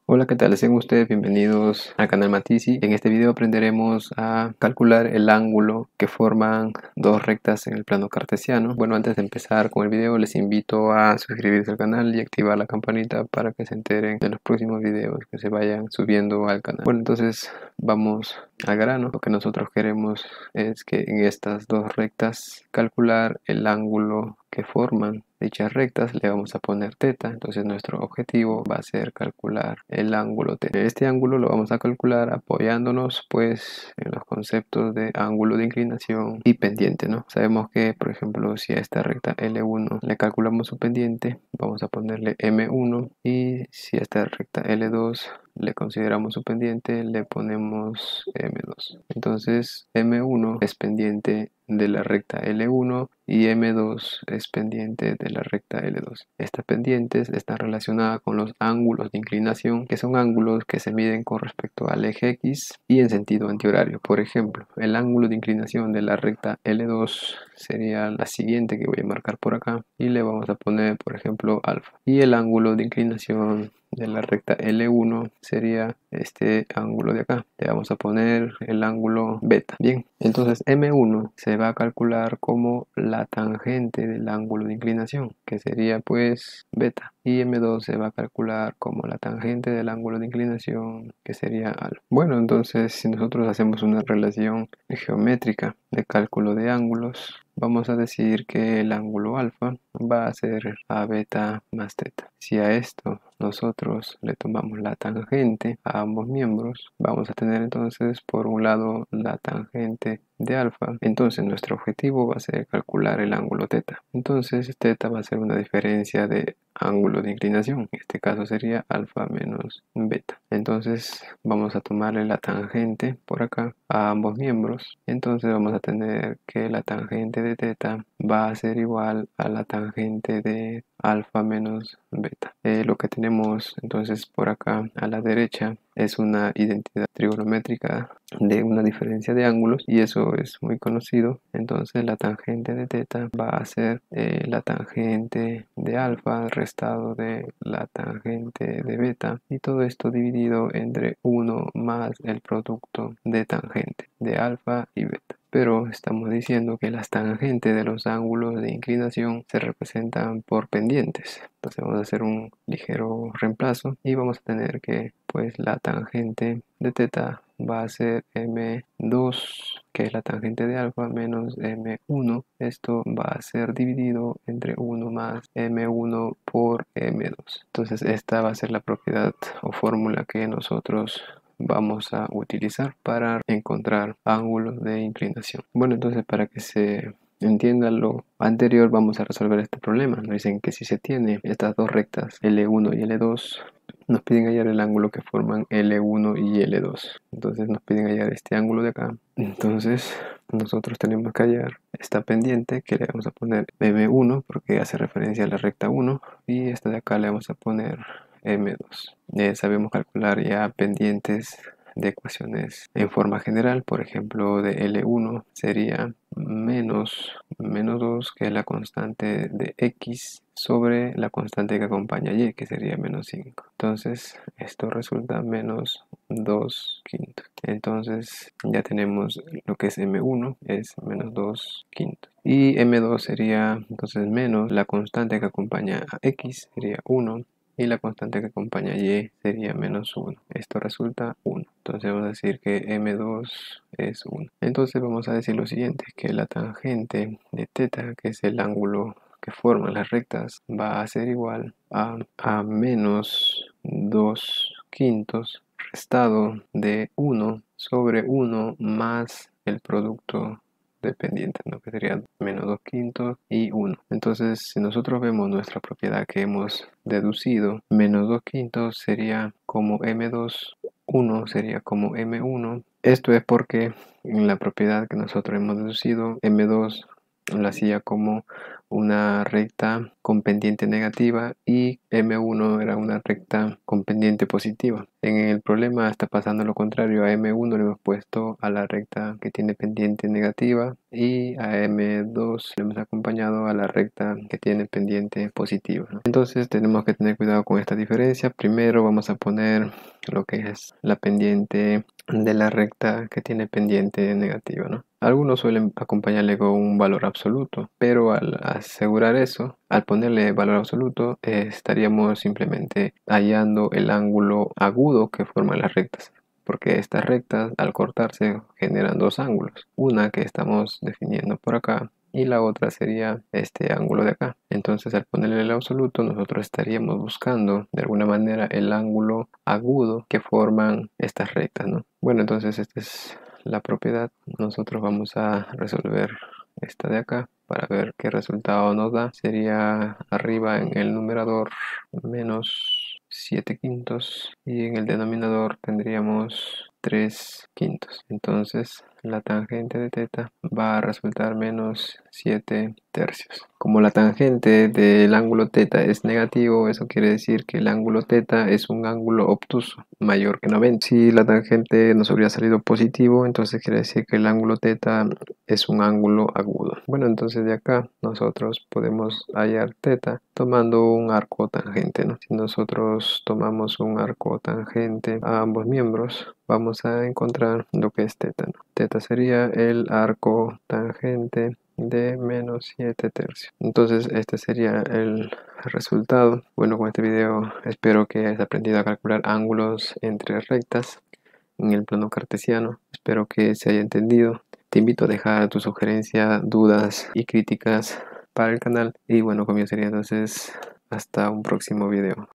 Hola, ¿qué tal? Sean ustedes bienvenidos al canal Matisi. En este video aprenderemos a calcular el ángulo que forman dos rectas en el plano cartesiano. Bueno, antes de empezar con el video les invito a suscribirse al canal y activar la campanita para que se enteren de los próximos videos que se vayan subiendo al canal. Bueno, entonces vamos al grano. Lo que nosotros queremos es que en estas dos rectas calcular el ángulo que forman dichas rectas. Le vamos a poner teta. Entonces nuestro objetivo va a ser calcular el ángulo teta. Este ángulo lo vamos a calcular apoyándonos pues en los conceptos de ángulo de inclinación y pendiente, ¿no? Sabemos que, por ejemplo, si a esta recta L1 le calculamos su pendiente, vamos a ponerle M1, y si a esta recta L2 le consideramos su pendiente, le ponemos M2. Entonces M1 es pendiente de la recta L1 y M2 es pendiente de la recta L2. Estas pendientes están relacionadas con los ángulos de inclinación, que son ángulos que se miden con respecto al eje X y en sentido antihorario. Por ejemplo, el ángulo de inclinación de la recta L2 sería la siguiente, que voy a marcar por acá, y le vamos a poner, por ejemplo, alfa. Y el ángulo de inclinación de la recta L1 sería este ángulo de acá. Le vamos a poner el ángulo beta. Bien, entonces M1 se va a calcular como la tangente del ángulo de inclinación, que sería pues beta. Y M2 se va a calcular como la tangente del ángulo de inclinación, que sería alfa. Bueno, entonces si nosotros hacemos una relación geométrica de cálculo de ángulos, vamos a decir que el ángulo alfa va a ser a beta más teta. Si a esto nosotros le tomamos la tangente a ambos miembros, vamos a tener entonces por un lado la tangente de alfa. Entonces nuestro objetivo va a ser calcular el ángulo teta. Entonces teta va a ser una diferencia de ángulo de inclinación. En este caso sería alfa menos beta. Entonces vamos a tomarle la tangente por acá a ambos miembros. Entonces vamos a tener que la tangente de teta va a ser igual a la tangente de alfa menos beta. Lo que tenemos entonces por acá a la derecha es una identidad trigonométrica de una diferencia de ángulos, y eso es muy conocido. Entonces la tangente de teta va a ser la tangente de alfa restado de la tangente de beta, y todo esto dividido entre 1 más el producto de tangente de alfa y beta. Pero estamos diciendo que las tangentes de los ángulos de inclinación se representan por pendientes. Entonces vamos a hacer un ligero reemplazo y vamos a tener que pues la tangente de teta va a ser M2, que es la tangente de alfa, menos M1. Esto va a ser dividido entre 1 más M1 por M2. Entonces esta va a ser la propiedad o fórmula que nosotros vamos a utilizar para encontrar ángulos de inclinación. Bueno, entonces para que se entienda lo anterior, vamos a resolver este problema. Nos dicen que si se tiene estas dos rectas L1 y L2, nos piden hallar el ángulo que forman L1 y L2. Entonces nos piden hallar este ángulo de acá. Entonces nosotros tenemos que hallar esta pendiente, que le vamos a poner M1 porque hace referencia a la recta 1, y esta de acá le vamos a poner M2. Sabemos calcular ya pendientes de ecuaciones en forma general. Por ejemplo, de L1 sería menos 2, que es la constante de X, sobre la constante que acompaña Y, que sería menos 5. Entonces esto resulta menos 2 quintos. Entonces ya tenemos lo que es M1, es menos 2 quintos. Y M2 sería entonces menos la constante que acompaña a X, sería 1, y la constante que acompaña a Y sería menos 1. Esto resulta 1. Entonces vamos a decir que M2 es 1. Entonces vamos a decir lo siguiente, que la tangente de teta, que es el ángulo que forman las rectas, va a ser igual a menos 2 quintos restado de 1 sobre 1 más el producto dependiente, ¿no? Que sería menos 2 quintos y 1. Entonces, si nosotros vemos nuestra propiedad que hemos deducido, menos 2 quintos sería como M2, 1 sería como M1. Esto es porque en la propiedad que nosotros hemos deducido, M2 lo hacía como una recta con pendiente negativa y M1 era una recta con pendiente positiva. En el problema está pasando lo contrario. A M1 le hemos puesto a la recta que tiene pendiente negativa y a M2 le hemos acompañado a la recta que tiene pendiente positiva, ¿no? Entonces tenemos que tener cuidado con esta diferencia. Primero vamos a poner lo que es la pendiente de la recta que tiene pendiente negativa, ¿no? Algunos suelen acompañarle con un valor absoluto, pero al asegurar eso, al ponerle valor absoluto, estaríamos simplemente hallando el ángulo agudo que forman las rectas, porque estas rectas al cortarse generan dos ángulos, una que estamos definiendo por acá y la otra sería este ángulo de acá. Entonces al ponerle el absoluto nosotros estaríamos buscando de alguna manera el ángulo agudo que forman estas rectas, ¿no? Bueno, entonces esta es la propiedad. Nosotros vamos a resolver esta de acá para ver qué resultado nos da. Sería arriba en el numerador menos 7 quintos y en el denominador tendríamos 3 quintos. Entonces la tangente de teta va a resultar menos 7 tercios. Como la tangente del ángulo teta es negativo, eso quiere decir que el ángulo teta es un ángulo obtuso mayor que 90. Si la tangente nos hubiera salido positivo, entonces quiere decir que el ángulo teta es un ángulo agudo. Bueno, entonces de acá nosotros podemos hallar teta tomando un arco tangente, ¿no? Si nosotros tomamos un arco tangente a ambos miembros, vamos a encontrar lo que es teta, ¿no? Teta sería el arco tangente de menos 7 tercios. Entonces este sería el resultado. Bueno, con este video espero que hayas aprendido a calcular ángulos entre rectas en el plano cartesiano. Espero que se haya entendido. Te invito a dejar tu sugerencia, dudas y críticas para el canal. Y bueno, conmigo sería entonces hasta un próximo video.